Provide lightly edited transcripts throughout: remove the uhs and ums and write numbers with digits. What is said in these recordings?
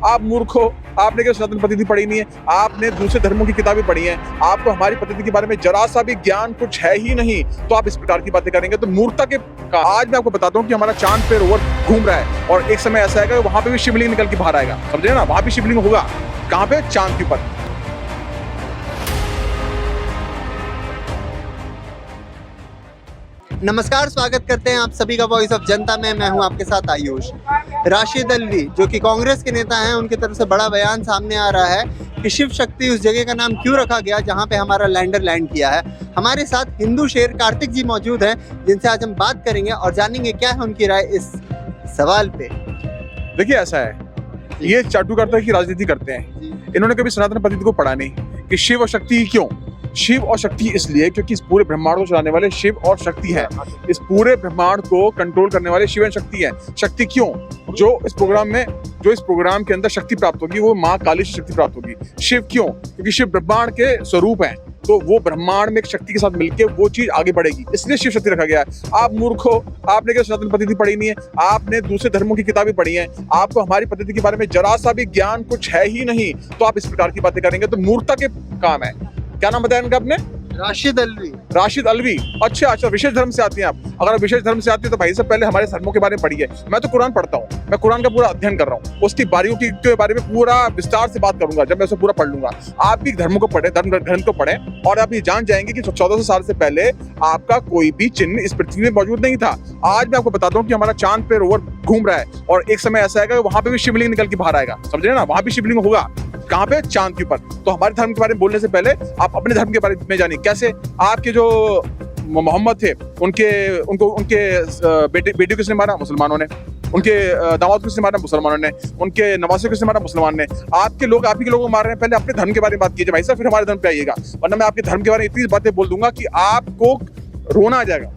आप मूर्ख हो, आपने क्या सनातन पद्धति पढ़ी नहीं है, आपने दूसरे धर्मों की किताबें पढ़ी हैं, आपको हमारी पद्धति के बारे में जरा सा भी ज्ञान कुछ है ही नहीं, तो आप इस प्रकार की बातें करेंगे तो मूर्खता के। आज मैं आपको बताता हूँ कि हमारा चांद पे रोवर घूम रहा है और एक समय ऐसा आएगा वहां पे भी शिवलिंग निकल के बाहर आएगा, समझे ना, वहां भी शिवलिंग होगा। कहां पे? चांद के ऊपर। नमस्कार, स्वागत करते हैं आप सभी का वॉइस ऑफ जनता में। मैं हूं आपके साथ आयुष। राशिद अल्वी जो कि कांग्रेस के नेता हैं, उनकी तरफ से बड़ा बयान सामने आ रहा है कि शिव शक्ति उस जगह का नाम क्यों रखा गया जहां पे हमारा लैंडर लैंड किया है। हमारे साथ हिंदू शेर कार्तिक जी मौजूद हैं, जिनसे आज हम बात करेंगे और जानेंगे क्या है उनकी राय इस सवाल पे। देखिए ऐसा है, ये चाटुकर्ता की राजनीति करते हैं, इन्होंने कभी सनातन पद्धति को पढ़ा नहीं कि शिव और शक्ति क्यों। शिव और शक्ति इसलिए क्योंकि इस पूरे ब्रह्मांड को चलाने वाले शिव और शक्ति है, इस पूरे ब्रह्मांड को कंट्रोल करने वाले शिव और शक्ति है। शक्ति क्यों? जो इस प्रोग्राम के अंदर शक्ति प्राप्त होगी वो माँ काली से शक्ति प्राप्त होगी। शिव क्यों? क्योंकि शिव ब्रह्मांड के स्वरूप हैं, तो वो ब्रह्मांड में एक शक्ति के साथ मिलके वो चीज आगे बढ़ेगी, इसलिए शिव शक्ति रखा गया है। आप मूर्ख हो, आपने क्या सनातन पद्धति पढ़ी नहीं है, आपने दूसरे धर्मों की किताबें पढ़ी हैं, आपको हमारी पद्धति के बारे में जरा सा भी ज्ञान कुछ है ही नहीं, तो आप इस प्रकार की बातें करेंगे तो मूर्खता के काम है। क्या नाम बताया इनका आपने? राशिद अल्वी। राशिद अल्वी। अच्छा, विशेष धर्म से आती हैं आप। अगर आप विशेष धर्म से आती है तो भाई साहब पहले हमारे धर्मों के बारे में पढ़िए। मैं तो कुरान पढ़ता हूँ, मैं कुरान का पूरा अध्ययन कर रहा हूँ, उसकी बारीकियों के बारे में पूरा विस्तार से बात करूंगा जब मैं उसे पूरा पढ़ लूंगा। आप भी धर्म को पढ़े, धर्म ग्रंथ को पढ़ें और आप ये जान जाएंगे कि 1400 साल से पहले आपका कोई भी चिन्ह इस पृथ्वी में मौजूद नहीं था। आज मैं आपको बताता हूँ कि हमारा चांद पे रोवर घूम रहा है और एक समय ऐसा आएगा वहां पे भी शिवलिंग निकल के बाहर आएगा, समझे ना, वहां भी शिवलिंग होगा। कहां पे? चांद के ऊपर। तो हमारे धर्म के बारे में बोलने से पहले आप अपने धर्म के बारे में जानिए। कैसे? आपके जो मोहम्मद थे उनके बेटी किसने मारा? मुसलमानों ने। उनके दामाद को किसने मारा? मुसलमानों ने। उनके नवासे को किसने मारा? मुसलमान ने। आपके लोग आप ही के लोगों को मार रहे हैं, पहले अपने धर्म के बारे में बात कीजिए भाई साहब, फिर हमारे धर्म पे आइएगा, वरना मैं आपके धर्म के बारे में इतनी बातें बोल दूंगा कि आपको रोना आ जाएगा।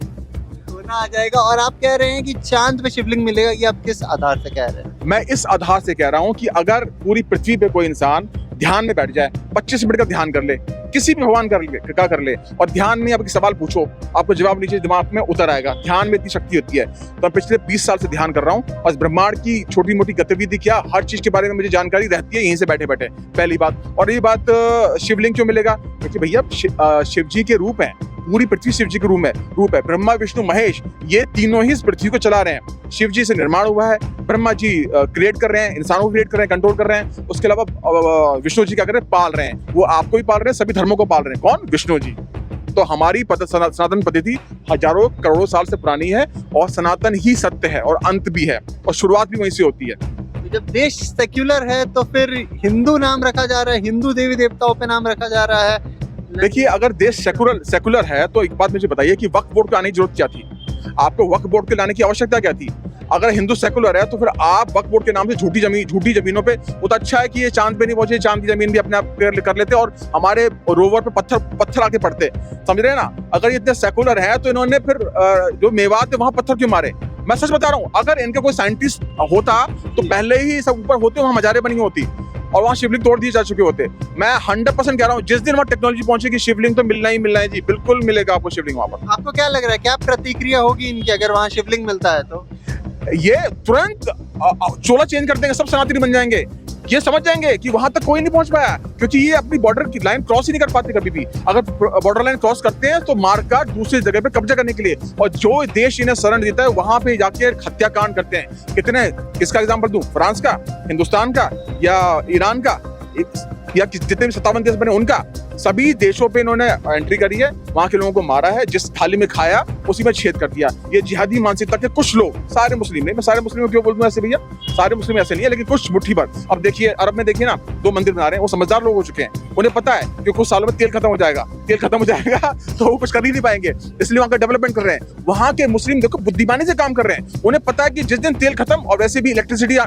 आ जाएगा। और आप कह रहे हैं कि चांद पे शिवलिंग मिलेगा, ये आप किस आधार से कह रहे हैं? मैं इस आधार से कह रहा हूं कि अगर पूरी पृथ्वी पे कोई इंसान ध्यान में बैठ जाए, 25 मिनट का ध्यान कर ले, किसी भी भगवान का कर ले और ध्यान में आपके सवाल पूछो, आपको जवाब नीचे दिमाग में उतर आएगा। ध्यान में इतनी शक्ति होती है। तो मैं पिछले 20 साल से ध्यान कर रहा हूँ और ब्रह्मांड की छोटी मोटी गतिविधि क्या हर चीज के बारे में मुझे जानकारी रहती है यहीं से बैठे बैठे, पहली बात। और ये बात शिवलिंग क्यों मिलेगा? क्योंकि भैया शिव जी के रूप है, पूरी पृथ्वी शिव जी के रूप है। ब्रह्मा विष्णु महेश ये तीनों ही इस पृथ्वी को चला रहे हैं। शिव जी से निर्माण हुआ है, ब्रह्मा जी क्रिएट कर रहे हैं, इंसानों को क्रिएट कर रहे हैं, कंट्रोल कर रहे हैं। उसके अलावा विष्णु जी क्या कर रहे हैं? पाल रहे हैं। वो आपको भी पाल रहे हैं, सभी धर्मों को पाल रहे हैं। कौन? विष्णु जी। तो हमारी सनातन पद्धति हजारों करोड़ों साल से पुरानी है और सनातन ही सत्य है और अंत भी है और शुरुआत भी वहीं से होती है। जब देश सेक्युलर है तो फिर हिंदू नाम रखा जा रहा है, हिंदू देवी देवताओं पे नाम रखा जा रहा है। देखिए, अगर देश सेकुलर है तो एक बात मुझे बताइए कि वक्फ बोर्ड को आने की जरूरत क्या थी? आपको वक्फ बोर्ड के लाने की आवश्यकता क्या थी? अगर हिंदू सेकुलर है तो फिर आप वक्फ बोर्ड के नाम से झूठी जमीनों पे, वो तो अच्छा है कि ये चांद पे नहीं पहुंचे, चांद की जमीन भी अपने आप कर लेते और हमारे रोवर पे पत्थर आके पड़ते, समझ रहे हैं ना। अगर ये इतने सेकुलर है तो इन्होंने फिर जो मेवात है वहां पत्थर क्यों मारे? मैं सच बता रहा हूँ, अगर इनका कोई साइंटिस्ट होता तो पहले ही सब ऊपर होते, वहां मजारे बनी होती और वहाँ शिवलिंग तोड़ दिए जा चुके होते। मैं 100% कह रहा हूँ, जिस दिन वहाँ टेक्नोलॉजी पहुंचेगी शिवलिंग तो मिलना ही है जी, बिल्कुल मिलेगा आपको शिवलिंग वहाँ पर। आपको क्या लग रहा है, क्या प्रतिक्रिया होगी इनकी अगर वहाँ शिवलिंग मिलता है तो? ये तुरंत चोला चेंज कर देंगे, सब सनातनी बन जाएंगे। ये समझ जाएंगे कि वहां तक कोई नहीं पहुंच पाया क्योंकि ये अपनी बॉर्डर की लाइन क्रॉस ही नहीं कर पाते कभी भी। अगर बॉर्डर लाइन क्रॉस करते हैं तो मारकाट दूसरी जगह पे कब्जा करने के लिए, और जो देश इन्हें शरण देता है वहां पे जाके हत्याकांड करते हैं। कितने, किसका एग्जांपल दूं? फ्रांस का, हिंदुस्तान का या ईरान का, या जितने भी 57 देश बने उनका, सभी देशों पे इन्होंने एंट्री करी है, वहां के लोगों को मारा है, जिस थाली में खाया उसी में छेद कर दिया। ये जिहादी मानसिकता के कुछ लोग, सारे मुस्लिम नहीं, मैं सारे मुस्लिमों क्यों बोलूं ऐसे भैया, सारे मुस्लिम ऐसे नहीं है, लेकिन कुछ मुट्ठी भर। अब देखिए अरब में देखिए ना, 2 मंदिर बना रहे हैं, वो समझदार लोग हो चुके हैं, उन्हें पता है कि कुछ सालों में तेल खत्म हो जाएगा तो वो कुछ कर ही नहीं पाएंगे, इसलिए वहां का डेवलपमेंट कर रहे हैं। वहां के मुस्लिम देखो बुद्धिमानी से काम कर रहे हैं, उन्हें पता है कि जिस दिन तेल खत्म और वैसे भी इलेक्ट्रिसिटी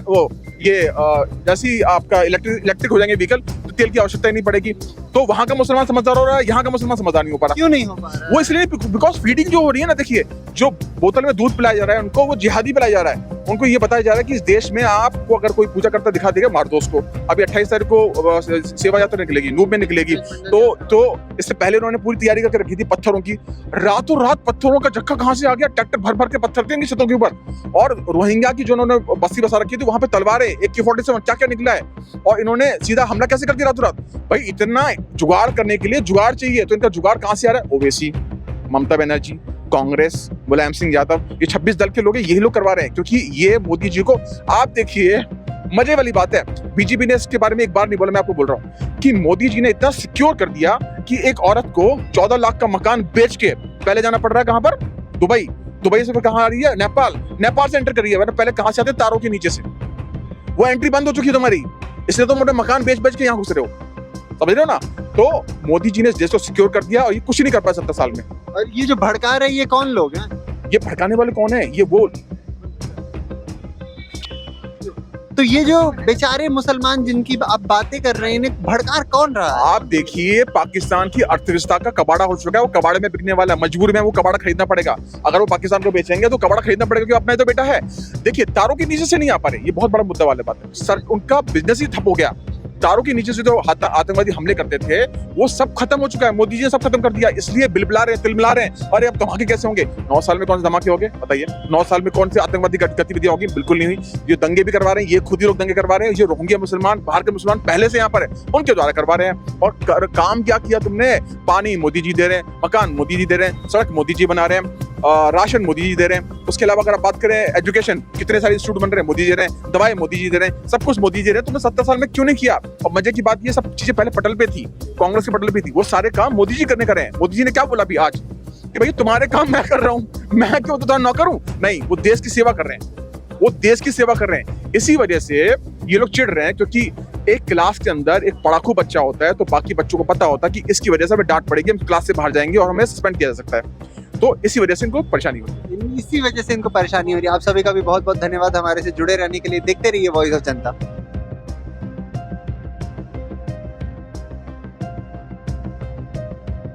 जैसी आपका इलेक्ट्रिक हो जाएंगे व्हीकल तो तेल की आवश्यकता ही नहीं पड़ेगी। तो वहां का मुसलमान समझदार हो रहा है, यहाँ का मुसलमान समझदार नहीं हो पा रहा। क्यों नहीं हो पा रहा? वो इसलिए बिकॉज फीडिंग जो हो रही है ना, देखिए जो बोतल में दूध पिलाया जा रहा है उनको, वो जिहादी पिलाया जा रहा है। उनको ये बताया जा रहा है कि इस देश में आपको अगर कोई पूजा करता दिखा देगा, मार दो उसको। अभी 28 तारीख को सेवा यात्रा निकलेगी, नूब में निकलेगी, तो इससे पहले उन्होंने पूरी तैयारी करके रखी थी पत्थरों की। रातों रात पत्थरों का झक्का कहां से आ गया, ट्रैक्टर भर भर के पत्थर थे इनकी छतों के ऊपर। और रोहिंग्या की जो उन्होंने बस्ती बसा रखी थी, वहां पे तलवारें, AK-47 क्या क्या निकला है, और इन्होंने सीधा हमला कैसे कर दिया रातों रात। भाई इतना जुगाड़ करने के लिए जुगाड़ चाहिए, तो इनका जुगाड़ कहां से आ रहा है? ओवैसी, ममता बनर्जी, कांग्रेस, मुलायम सिंह यादव, ये 26 दल के लोग हैं, यही लोग करवा रहे हैं। क्योंकि ये मोदी जी को, आप देखिए मजे वाली बात है, बीजेपी ने इसके बारे में एक बार नहीं बोला, मैं आपको बोल रहा हूँ कि मोदी जी ने इतना सिक्योर कर दिया कि एक औरत को 14 लाख का मकान बेच के पहले जाना पड़ रहा है कहां पर? दुबई। दुबई से फिर कहां आ रही है? नेपाल से एंटर कर रही है। पहले कहां से आते? तारों के नीचे से। वो एंट्री बंद हो चुकी है तुम्हारी, इसलिए तुम मोटे मकान बेच बेच के यहाँ घुस रहे हो, समझ रहे हो ना। तो मोदी जी ने इस देश को सिक्योर कर दिया और ये कुछ नहीं कर पाया 70 साल में। और ये जो भड़का रहे, ये कौन लोग हैं? ये भड़काने वाले कौन है? ये वो, तो ये जो बेचारे मुसलमान जिनकी आप बातें कर रहे हैं, इन्हें भड़का कौन रहा है? आप देखिए पाकिस्तान की अर्थव्यवस्था का कबाड़ा हो चुका है, वो कबाड़े में बिकने वाला है, मजबूर में वो कबाड़ा खरीदना पड़ेगा। अगर वो पाकिस्तान को बेचेंगे तो कबाड़ा खरीदना पड़ेगा, क्योंकि अपना ही तो बेटा है। देखिए तारों के नीचे से नहीं आ पा रहे, ये बहुत बड़ा मुद्दा वाली बात है। सर उनका बिजनेस ही ठप हो गया। तारों के नीचे से जो आतंकवादी हमले करते थे वो सब खत्म हो चुका है, मोदी जी ने सब खत्म कर दिया। इसलिए बिलबिला रहे हैं, तिलमिला रहे हैं। अरे अब धमाके कैसे होंगे? 9 साल में कौन से धमाके होंगे बताइए? 9 साल में कौन से आतंकवादी गतिविधियां होगी? बिल्कुल नहीं हुई। ये दंगे भी करवा रहे हैं, ये खुद ही लोग दंगे करवा रहे हैं। ये रोहिंग्या मुसलमान, बाहर के मुसलमान पहले से यहाँ पर है, उनके द्वारा करवा रहे हैं। और काम क्या किया तुमने? पानी मोदी जी दे रहे हैं, मकान मोदी जी दे रहे हैं, सड़क मोदी जी बना रहे हैं, राशन मोदी जी दे रहे हैं। उसके अलावा अगर आप बात करें एजुकेशन, कितने सारे इंस्टीट्यूट बन रहे हैं, मोदी जी दे रहे हैं। दवाएं मोदी जी दे रहे हैं, सब कुछ मोदी जी दे रहे हैं। तुमने 70 साल में क्यों नहीं किया? और मजे की बात, ये सब चीजें पहले पटल पे थी, कांग्रेस के पटल पे थी, वो सारे काम मोदी जी करने करे हैं। मोदी जी ने क्या बोला अभी आज कि भाई तुम्हारे काम मैं कर रहा हूँ, मैं क्यों तो नौकर हूँ? नहीं, वो देश की सेवा कर रहे हैं, वो देश की सेवा कर रहे हैं। इसी वजह से ये लोग चिढ़ रहे हैं, क्योंकि एक क्लास के अंदर एक पढ़ाकू बच्चा होता है तो बाकी बच्चों को पता होता है कि इसकी वजह से हमें डांट पड़ेगी, हम क्लास से बाहर जाएंगे और हमें सस्पेंड किया जा सकता है। तो इसी वजह से इनको परेशानी होती है। इसी वजह से इनको परेशानी हो रही है। आप सभी का भी बहुत बहुत धन्यवाद हमारे से जुड़े रहने के लिए। देखते रहिए वॉइस ऑफ जनता।